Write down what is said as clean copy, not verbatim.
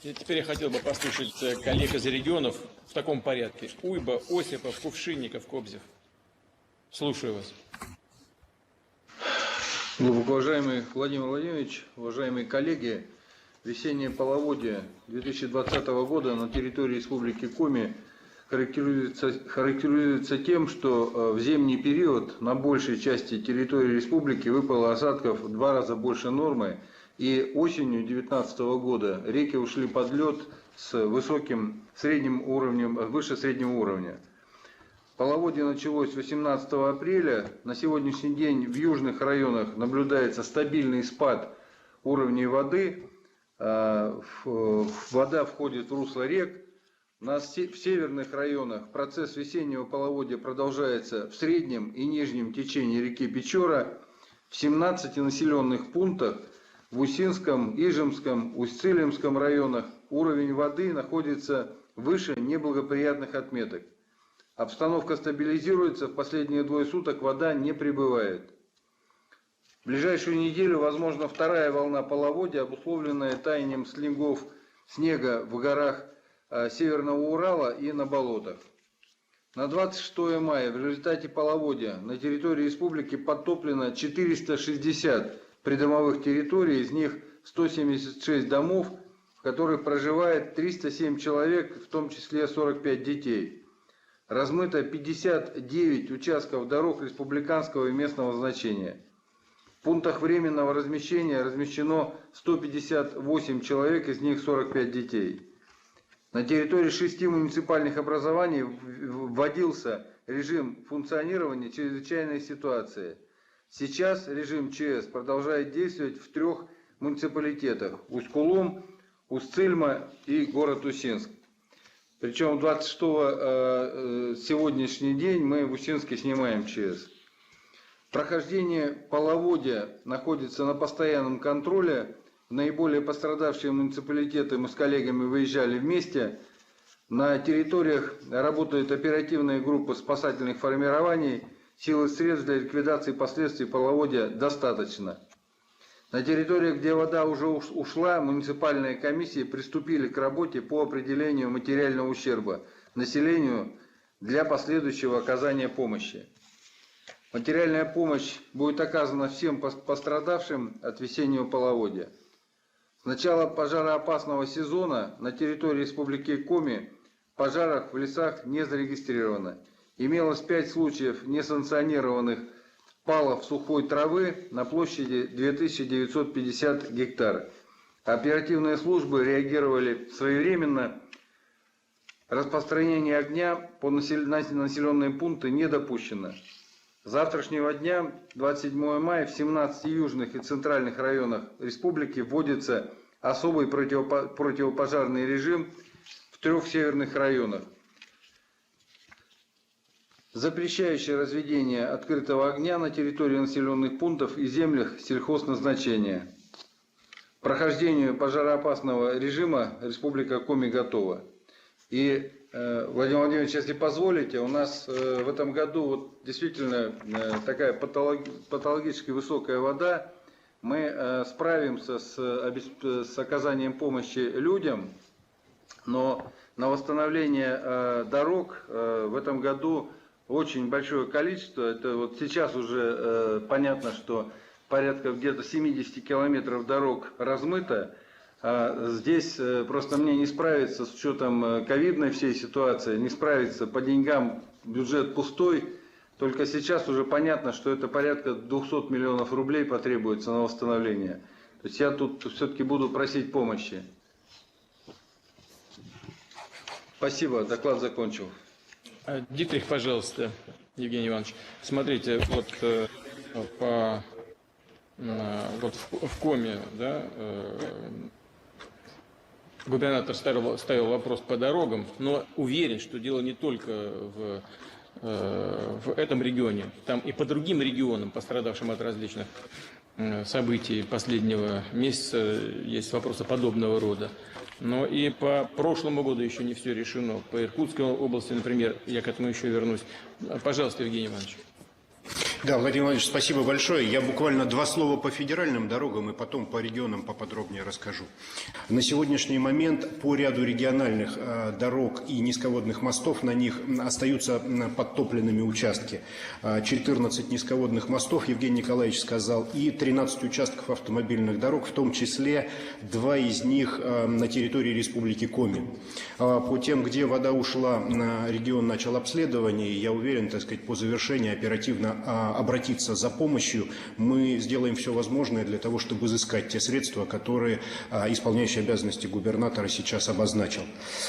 Теперь я хотел бы послушать коллег из регионов в таком порядке. Уйба, Осипов, Кувшинников, Кобзев. Слушаю вас. Глубоко уважаемый Владимир Владимирович, уважаемые коллеги, весеннее половодье 2020 года на территории Республики Коми характеризуется тем, что в зимний период на большей части территории республики выпало осадков в 2 раза больше нормы, и осенью 2019 года реки ушли под лед с высоким средним уровнем, выше среднего уровня. Половодье началось 18 апреля. На сегодняшний день в южных районах наблюдается стабильный спад уровней воды. Вода входит в русло рек. В северных районах процесс весеннего половодья продолжается в среднем и нижнем течении реки Печора. В 17 населенных пунктах в Усинском, Ижемском, Усть-Цилимском районах уровень воды находится выше неблагоприятных отметок. Обстановка стабилизируется, в последние 2 суток вода не прибывает. В ближайшую неделю возможна вторая волна половодья, обусловленная таянием слоев снега в горах Северного Урала и на болотах. На 26 мая в результате половодья на территории республики подтоплено 460 придомовых территорий, из них 176 домов, в которых проживает 307 человек, в том числе 45 детей. Размыто 59 участков дорог республиканского и местного значения. В пунктах временного размещения размещено 158 человек, из них 45 детей. На территории 6 муниципальных образований вводился режим функционирования чрезвычайной ситуации. Сейчас режим ЧС продолжает действовать в 3 муниципалитетах: Усть-Кулом, Усть-Цильма и город Усинск. Причем 26 сегодняшний день мы в Усинске снимаем ЧС. Прохождение половодья находится на постоянном контроле. В наиболее пострадавшие муниципалитеты мы с коллегами выезжали вместе. На территориях работают оперативные группы спасательных формирований. Сил и средств для ликвидации последствий половодья достаточно. На территориях, где вода уже ушла, муниципальные комиссии приступили к работе по определению материального ущерба населению для последующего оказания помощи. Материальная помощь будет оказана всем пострадавшим от весеннего половодья. С начала пожароопасного сезона на территории Республики Коми пожаров в лесах не зарегистрировано. Имелось 5 случаев несанкционированных палов сухой травы на площади 2950 гектар. Оперативные службы реагировали своевременно. Распространение огня по населенные пункты не допущено. С завтрашнего дня, 27 мая, в 17 южных и центральных районах республики вводится особый противопожарный режим в 3 северных районах, запрещающий разведение открытого огня на территории населенных пунктов и землях сельхозназначения. К прохождению пожароопасного режима Республика Коми готова. И, Владимир Владимирович, если позволите, у нас в этом году действительно такая патологически высокая вода. Мы справимся с оказанием помощи людям, но на восстановление дорог в этом году очень большое количество. Это вот сейчас уже понятно, что порядка где-то 70 километров дорог размыто. Здесь просто мне не справиться с учетом ковидной всей ситуации, не справиться по деньгам, бюджет пустой. Только сейчас уже понятно, что это порядка 200 миллионов рублей потребуется на восстановление. То есть я тут все-таки буду просить помощи. Спасибо, доклад закончил. Дитрих, пожалуйста, Евгений Иванович. Смотрите, вот в Коми, да, губернатор ставил вопрос по дорогам, но уверен, что дело не только в этом регионе, там и по другим регионам, пострадавшим от различных событий последнего месяца, есть вопросы подобного рода. Но и по прошлому году еще не все решено. По Иркутской области, например, я к этому еще вернусь. Пожалуйста, Евгений Иванович. Да, Владимир Владимирович, спасибо большое. Я буквально два слова по федеральным дорогам и потом по регионам поподробнее расскажу. На сегодняшний момент по ряду региональных дорог и низководных мостов на них остаются подтопленными участки. 14 низководных мостов, Евгений Николаевич сказал, и 13 участков автомобильных дорог, в том числе 2 из них на территории Республики Коми. По тем, где вода ушла, регион начал обследование, и я уверен, так сказать, по завершении оперативно обратиться за помощью. Мы сделаем все возможное для того, чтобы изыскать те средства, которые исполняющий обязанности губернатора сейчас обозначил.